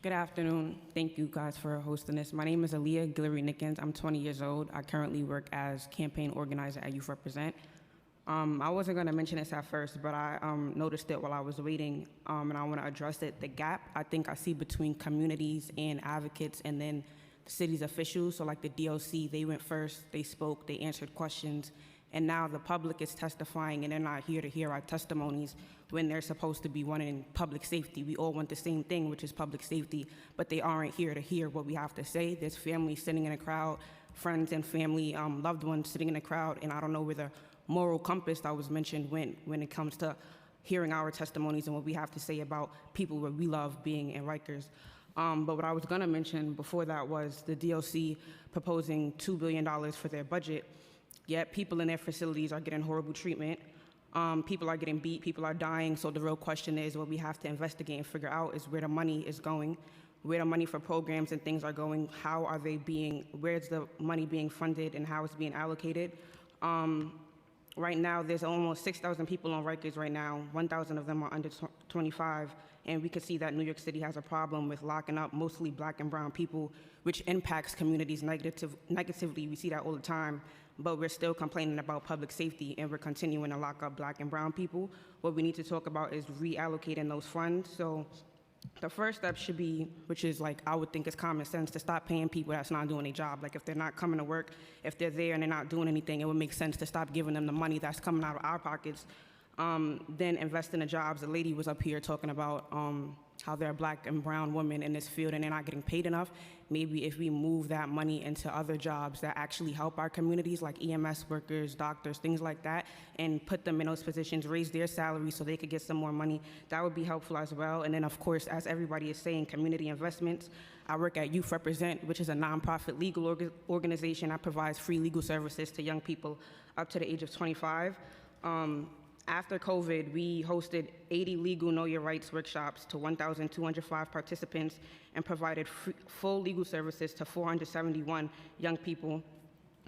Good afternoon. Thank you guys for hosting this. My name is Aaliyah Guillory-Nickens. I'm 20 years old. I currently work as campaign organizer at Youth Represent. I wasn't going to mention this at first, but I noticed it while I was waiting, and I want to address it. The gap I think I see between communities and advocates and then the city's officials. So like the DOC, they went first, they spoke, they answered questions, and now the public is testifying and they're not here to hear our testimonies when they're supposed to be wanting public safety. We all want the same thing, which is public safety, but they aren't here to hear what we have to say. There's families sitting in a crowd, friends and family, loved ones sitting in a crowd, and I don't know where the moral compass that was mentioned went when it comes to hearing our testimonies and what we have to say about people where we love being in Rikers. But what I was gonna mention before that was the DOC proposing $2 billion for their budget, yet people in their facilities are getting horrible treatment. People are getting beat, people are dying, so the real question is what we have to investigate and figure out is where the money is going, where the money for programs and things are going, how are they being, where's the money being funded and how it's being allocated. Right now, there's almost 6,000 people on Rikers right now. 1,000 of them are under 25, and we can see that New York City has a problem with locking up mostly Black and brown people, which impacts communities negatively. We see that all the time, but we're still complaining about public safety, and we're continuing to lock up Black and brown people. What we need to talk about is reallocating those funds. So the first step should be, which is like, I would think is common sense, to stop paying people that's not doing their job. Like if they're not coming to work, if they're there and they're not doing anything, it would make sense to stop giving them the money that's coming out of our pockets, then invest in the jobs. The lady was up here talking about how there are Black and brown women in this field and they're not getting paid enough. Maybe if we move that money into other jobs that actually help our communities, like EMS workers, doctors, things like that, and put them in those positions, raise their salaries so they could get some more money, that would be helpful as well. And then of course, as everybody is saying, community investments. I work at Youth Represent, which is a nonprofit legal organization that provides free legal services to young people up to the age of 25. After COVID, we hosted 80 legal Know Your Rights workshops to 1,205 participants and provided full legal services to 471 young people.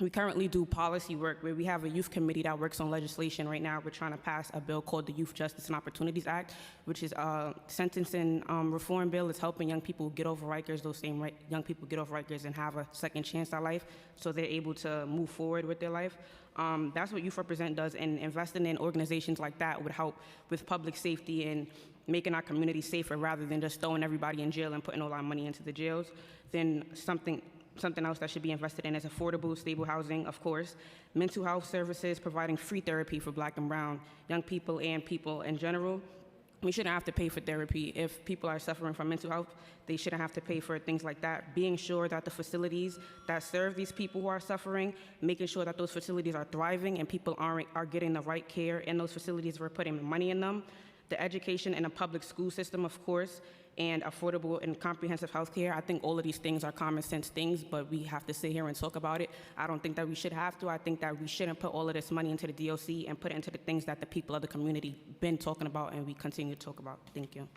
We currently do policy work where we have a youth committee that works on legislation right now. We're trying to pass a bill called the Youth Justice and Opportunities Act, which is a sentencing reform bill. It's helping young people get over Rikers, those same young people get over Rikers and have a second chance at life so they're able to move forward with their life. That's what Youth Represent does, and investing in organizations like that would help with public safety and making our community safer rather than just throwing everybody in jail and putting all our money into the jails. Then something else that should be invested in is affordable, stable housing, of course, mental health services, providing free therapy for Black and brown young people and people in general. We shouldn't have to pay for therapy. If people are suffering from mental health, they shouldn't have to pay for things like that. Being sure that the facilities that serve these people who are suffering, making sure that those facilities are thriving and people are getting the right care in those facilities, we're putting money in them. The education in a public school system, of course, and affordable and comprehensive health care. I think all of these things are common sense things, but we have to sit here and talk about it. I don't think that we should have to. I think that we shouldn't put all of this money into the DOC and put it into the things that the people of the community been talking about and we continue to talk about. Thank you.